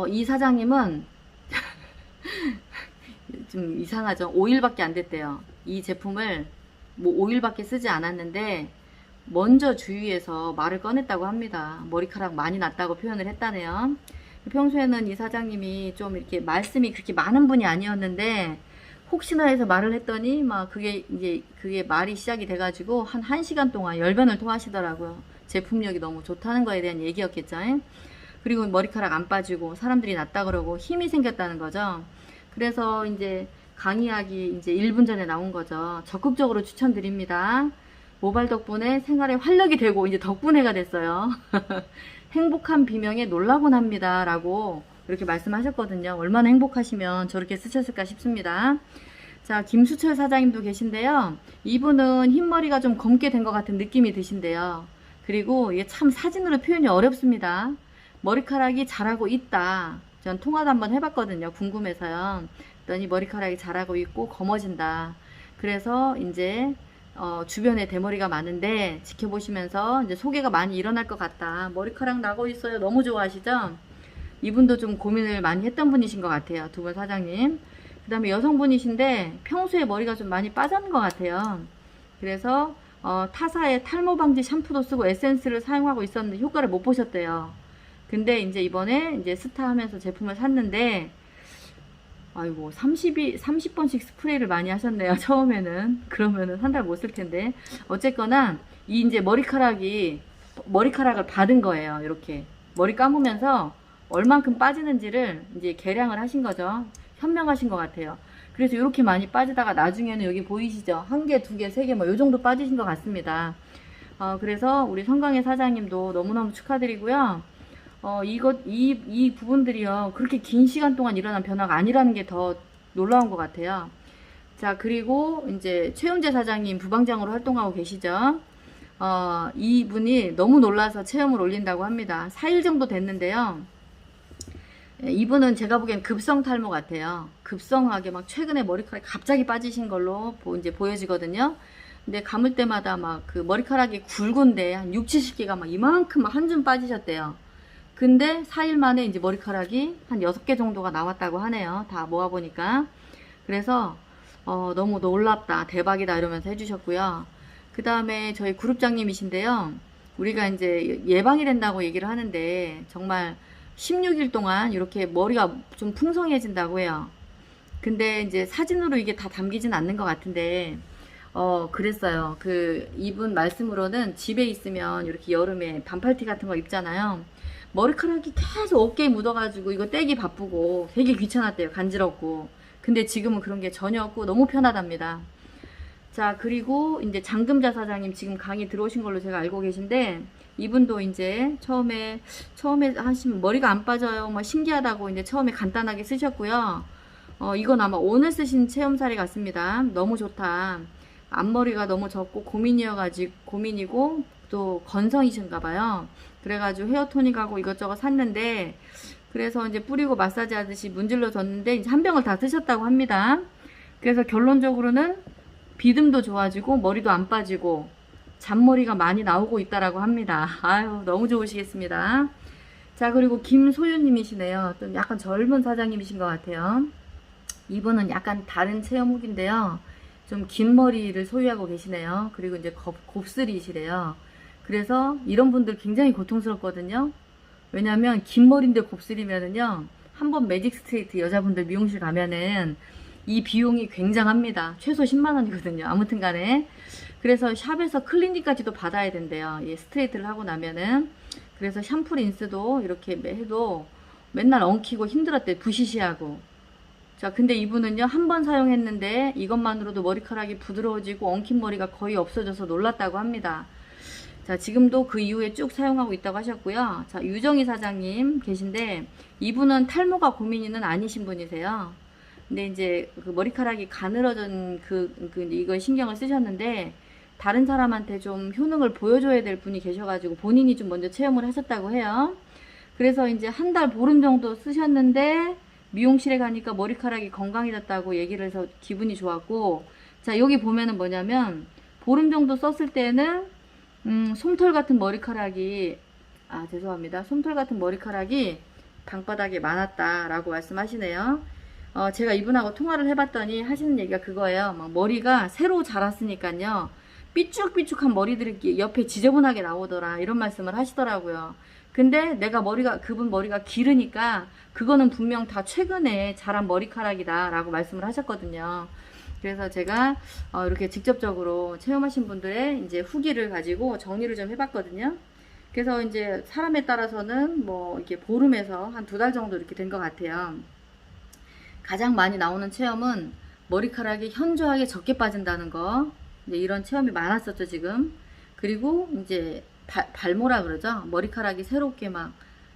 이 사장님은 좀 이상하죠. 5일밖에 안 됐대요. 이 제품을 뭐 5일밖에 쓰지 않았는데 먼저 주위에서 말을 꺼냈다고 합니다. 머리카락 많이 났다고 표현을 했다네요. 평소에는 이 사장님이 좀 이렇게 말씀이 그렇게 많은 분이 아니었는데 혹시나 해서 말을 했더니 막 그게 말이 시작이 돼가지고 한 1시간 동안 열변을 토하시더라고요. 제품력이 너무 좋다는 거에 대한 얘기였겠죠. 그리고 머리카락 안 빠지고 사람들이 낫다 그러고 힘이 생겼다는 거죠. 그래서 이제 강의하기 이제 1분 전에 나온 거죠. 적극적으로 추천드립니다. 모발 덕분에 생활에 활력이 되고 이제 덕분에가 됐어요. 행복한 비명에 놀라곤 합니다. 라고 이렇게 말씀하셨거든요. 얼마나 행복하시면 저렇게 쓰셨을까 싶습니다. 자, 김수철 사장님도 계신데요. 이분은 흰머리가 좀 검게 된 것 같은 느낌이 드신데요. 그리고 이게 참 사진으로 표현이 어렵습니다. 머리카락이 자라고 있다. 전 통화도 한번 해봤거든요. 궁금해서요. 그랬더니 머리카락이 자라고 있고 검어진다. 그래서 이제 주변에 대머리가 많은데 지켜보시면서 이제 소개가 많이 일어날 것 같다. 머리카락 나고 있어요. 너무 좋아하시죠? 이분도 좀 고민을 많이 했던 분이신 것 같아요. 두 분 사장님. 그 다음에 여성분이신데 평소에 머리가 좀 많이 빠졌는 것 같아요. 그래서 타사의 탈모 방지 샴푸도 쓰고 에센스를 사용하고 있었는데 효과를 못 보셨대요. 근데 이제 이번에 이제 스타 하면서 제품을 샀는데 아이고 30번씩 스프레이를 많이 하셨네요. 처음에는. 그러면은 한 달 못 쓸 텐데. 어쨌거나 이 이제 머리카락을 받은 거예요. 이렇게 머리 감으면서 얼만큼 빠지는지를 이제 계량을 하신 거죠. 현명하신 것 같아요. 그래서 이렇게 많이 빠지다가 나중에는 여기 보이시죠? 한 개, 두 개, 세 개 뭐 요 정도 빠지신 것 같습니다. 그래서 우리 성강의 사장님도 너무너무 축하드리고요. 이 부분들이요. 그렇게 긴 시간 동안 일어난 변화가 아니라는 게 더 놀라운 것 같아요. 자, 그리고 이제 최은재 사장님 부방장으로 활동하고 계시죠. 이분이 너무 놀라서 체험을 올린다고 합니다. 4일 정도 됐는데요. 이분은 제가 보기엔 급성 탈모 같아요. 급성하게 막 최근에 머리카락이 갑자기 빠지신 걸로 이제 보여지거든요. 근데 감을 때마다 막 그 머리카락이 굵은데 한 6, 70개가 막 이만큼 한 줌 빠지셨대요. 근데 4일 만에 이제 머리카락이 한 6개 정도가 나왔다고 하네요. 다 모아보니까. 그래서 너무 놀랍다, 대박이다 이러면서 해주셨고요. 그 다음에 저희 그룹장님이신데요. 우리가 이제 예방이 된다고 얘기를 하는데 정말 16일 동안 이렇게 머리가 좀 풍성해진다고 해요. 근데 이제 사진으로 이게 다 담기진 않는 것 같은데 그랬어요. 이분 말씀으로는 집에 있으면 이렇게 여름에 반팔티 같은 거 입잖아요. 머리카락이 계속 어깨에 묻어가지고 이거 떼기 바쁘고 되게 귀찮았대요. 간지럽고. 근데 지금은 그런 게 전혀 없고 너무 편하답니다. 자, 그리고 이제 장금자 사장님 지금 강의 들어오신 걸로 제가 알고 계신데, 이분도 이제 처음에 하시면 머리가 안 빠져요. 뭐 신기하다고 이제 처음에 간단하게 쓰셨고요. 이건 아마 오늘 쓰신 체험 사례 같습니다. 너무 좋다. 앞머리가 너무 적고 고민이고 또 건성이신가 봐요. 그래가지고 헤어 토닉하고 이것저것 샀는데, 그래서 이제 뿌리고 마사지 하듯이 문질러 줬는데 이제 한 병을 다 쓰셨다고 합니다. 그래서 결론적으로는 비듬도 좋아지고 머리도 안 빠지고 잔머리가 많이 나오고 있다라고 합니다. 아유, 너무 좋으시겠습니다. 자, 그리고 김소윤님이시네요. 좀 약간 젊은 사장님이신 것 같아요. 이분은 약간 다른 체험 후기인데요. 좀 긴 머리를 소유하고 계시네요. 그리고 이제 곱슬이시래요. 그래서 이런 분들 굉장히 고통스럽거든요. 왜냐면 긴 머리인데 곱슬이면은요, 한번 매직 스트레이트 여자분들 미용실 가면은 이 비용이 굉장합니다. 최소 10만 원이거든요. 아무튼 간에. 그래서 샵에서 클리닉까지도 받아야 된대요. 예, 스트레이트를 하고 나면은. 그래서 샴푸 린스도 이렇게 해도 맨날 엉키고 힘들었대. 부시시하고. 자, 근데 이분은요, 한 번 사용했는데 이것만으로도 머리카락이 부드러워지고 엉킨 머리가 거의 없어져서 놀랐다고 합니다. 자, 지금도 그 이후에 쭉 사용하고 있다고 하셨고요. 자, 유정희 사장님 계신데, 이분은 탈모가 고민이는 아니신 분이세요. 근데 이제 그 머리카락이 가늘어진 이거 신경을 쓰셨는데, 다른 사람한테 좀 효능을 보여줘야 될 분이 계셔가지고 본인이 좀 먼저 체험을 하셨다고 해요. 그래서 이제 한 달 보름 정도 쓰셨는데, 미용실에 가니까 머리카락이 건강해졌다고 얘기를 해서 기분이 좋았고, 자, 여기 보면은 뭐냐면, 보름 정도 썼을 때는 솜털 같은 머리카락이, 죄송합니다. 솜털 같은 머리카락이 방바닥에 많았다라고 말씀하시네요. 제가 이분하고 통화를 해봤더니 하시는 얘기가 그거예요. 막 머리가 새로 자랐으니까요. 삐쭉삐쭉한 머리들이 옆에 지저분하게 나오더라. 이런 말씀을 하시더라고요. 근데 그분 머리가 기르니까 그거는 분명 다 최근에 자란 머리카락이다 라고 말씀을 하셨거든요. 그래서 제가 이렇게 직접적으로 체험하신 분들의 이제 후기를 가지고 정리를 좀 해봤거든요. 그래서 이제 사람에 따라서는 뭐 이렇게 보름에서 한 2달 정도 이렇게 된 것 같아요. 가장 많이 나오는 체험은 머리카락이 현저하게 적게 빠진다는 거. 이제 이런 체험이 많았었죠, 지금. 그리고 이제 발모라 그러죠. 머리카락이 새롭게 막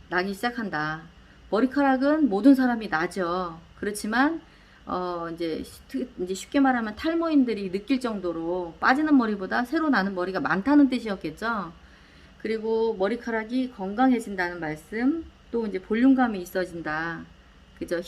나기 시작한다. 머리카락은 모든 사람이 나죠. 그렇지만 이제 쉽게 말하면 탈모인들이 느낄 정도로 빠지는 머리보다 새로 나는 머리가 많다는 뜻이었겠죠. 그리고 머리카락이 건강해진다는 말씀, 또 이제 볼륨감이 있어진다. 그죠?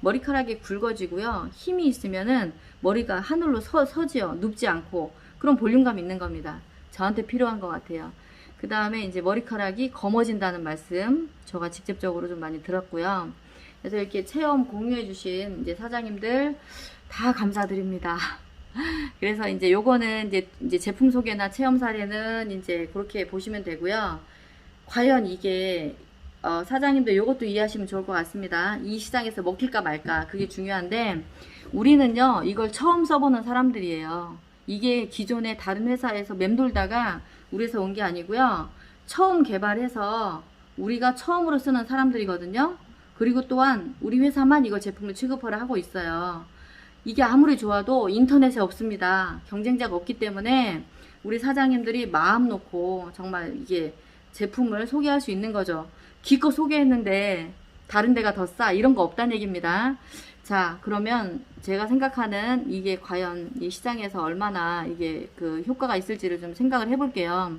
머리카락이 굵어지고요. 힘이 있으면은 머리가 하늘로 서지요. 눕지 않고. 그런 볼륨감이 있는 겁니다. 저한테 필요한 것 같아요. 그 다음에 이제 머리카락이 검어진다는 말씀, 제가 직접적으로 좀 많이 들었고요. 그래서 이렇게 체험 공유해주신 이제 사장님들 다 감사드립니다. 그래서 이제 요거는 이제 제품 소개나 체험 사례는 이제 그렇게 보시면 되고요. 과연 이게 사장님도 요것도 이해하시면 좋을 것 같습니다. 이 시장에서 먹힐까 말까 그게 중요한데, 우리는요 이걸 처음 써보는 사람들이에요. 이게 기존에 다른 회사에서 맴돌다가 우리 회사 온 게 아니고요. 처음 개발해서 우리가 처음으로 쓰는 사람들이거든요. 그리고 또한 우리 회사만 이거 제품을 취급을 하고 있어요. 이게 아무리 좋아도 인터넷에 없습니다. 경쟁자가 없기 때문에 우리 사장님들이 마음 놓고 정말 이게 제품을 소개할 수 있는 거죠. 기껏 소개했는데 다른 데가 더 싸, 이런 거 없다는 얘기입니다. 자, 그러면 제가 생각하는 이게 과연 이 시장에서 얼마나 이게 그 효과가 있을지를 좀 생각을 해볼게요.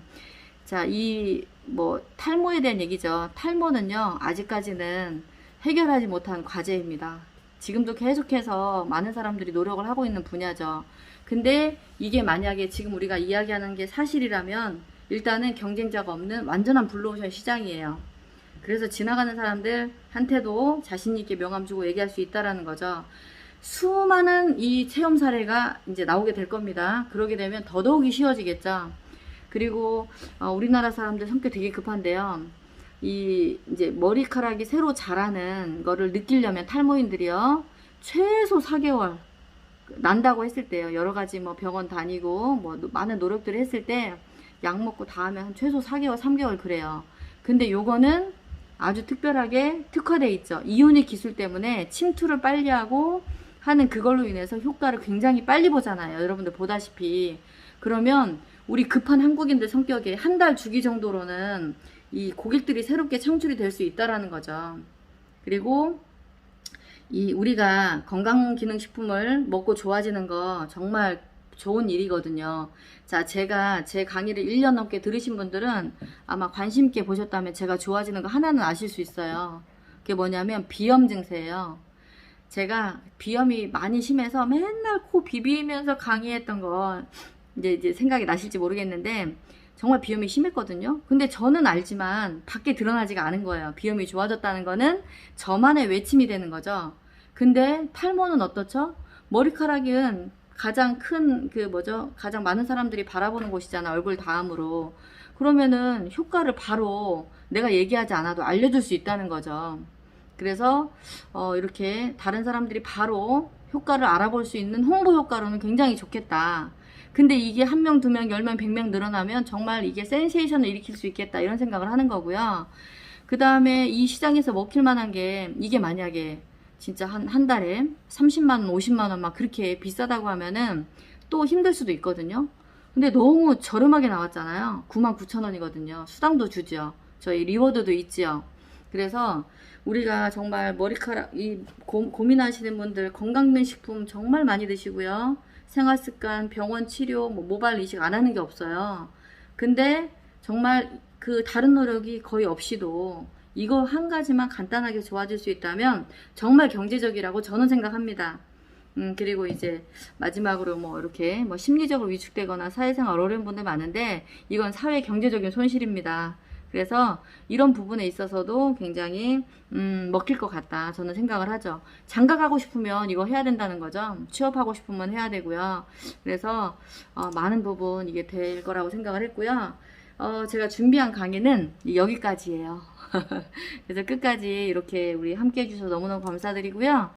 자, 이 뭐 탈모에 대한 얘기죠. 탈모는요, 아직까지는 해결하지 못한 과제입니다. 지금도 계속해서 많은 사람들이 노력을 하고 있는 분야죠. 근데 이게 만약에 지금 우리가 이야기하는 게 사실이라면 일단은 경쟁자가 없는 완전한 블루오션 시장이에요. 그래서 지나가는 사람들한테도 자신있게 명함 주고 얘기할 수 있다라는 거죠. 수많은 이 체험 사례가 이제 나오게 될 겁니다. 그러게 되면 더더욱이 쉬워지겠죠. 그리고 우리나라 사람들 성격 되게 급한데요. 이 이제 머리카락이 새로 자라는 거를 느끼려면 탈모인들이요, 최소 4개월 난다고 했을 때요, 여러 가지 뭐 병원 다니고 뭐 많은 노력들을 했을 때 약 먹고 다 하면 한 최소 4개월 3개월 그래요. 근데 요거는 아주 특별하게 특화되어 있죠. 이온의 기술 때문에 침투를 빨리 하고 하는 그걸로 인해서 효과를 굉장히 빨리 보잖아요. 여러분들 보다시피. 그러면 우리 급한 한국인들 성격에 한 달 주기 정도로는 이 고객들이 새롭게 창출이 될 수 있다라는 거죠. 그리고 이 우리가 건강기능식품을 먹고 좋아지는 거 정말 좋은 일이거든요. 자, 제가 제 강의를 1년 넘게 들으신 분들은 아마 관심 있게 보셨다면 제가 좋아지는 거 하나는 아실 수 있어요. 그게 뭐냐면 비염 증세예요. 제가 비염이 많이 심해서 맨날 코 비비면서 강의했던 거 이제 생각이 나실지 모르겠는데 정말 비염이 심했거든요. 근데 저는 알지만 밖에 드러나지가 않은 거예요. 비염이 좋아졌다는 거는 저만의 외침이 되는 거죠. 근데 탈모는 어떻죠? 머리카락은 가장 큰 가장 많은 사람들이 바라보는 곳이잖아, 얼굴 다음으로. 그러면은 효과를 바로 내가 얘기하지 않아도 알려줄 수 있다는 거죠. 그래서 이렇게 다른 사람들이 바로 효과를 알아볼 수 있는 홍보 효과로는 굉장히 좋겠다. 근데 이게 1명, 2명, 10명, 100명 늘어나면 정말 이게 센세이션을 일으킬 수 있겠다, 이런 생각을 하는 거고요. 그 다음에 이 시장에서 먹힐 만한 게, 이게 만약에 진짜 한 달에 30만원, 50만원 막 그렇게 비싸다고 하면은 또 힘들 수도 있거든요. 근데 너무 저렴하게 나왔잖아요. 99,000원이거든요. 수당도 주죠. 저희 리워드도 있지요. 그래서 우리가 정말 머리카락, 고민하시는 분들 건강기능식품 정말 많이 드시고요. 생활습관, 병원 치료, 모발 이식 안 하는 게 없어요. 근데 정말 그 다른 노력이 거의 없이도 이거 한 가지만 간단하게 좋아질 수 있다면 정말 경제적이라고 저는 생각합니다. 그리고 이제 마지막으로 이렇게 심리적으로 위축되거나 사회생활 어려운 분들 많은데 이건 사회 경제적인 손실입니다. 그래서 이런 부분에 있어서도 굉장히 먹힐 것 같다, 저는 생각을 하죠. 장가 가고 싶으면 이거 해야 된다는 거죠. 취업하고 싶으면 해야 되고요. 그래서 많은 부분 이게 될 거라고 생각을 했고요. 제가 준비한 강의는 여기까지예요. 그래서 끝까지 이렇게 우리 함께 해주셔서 너무너무 감사드리고요.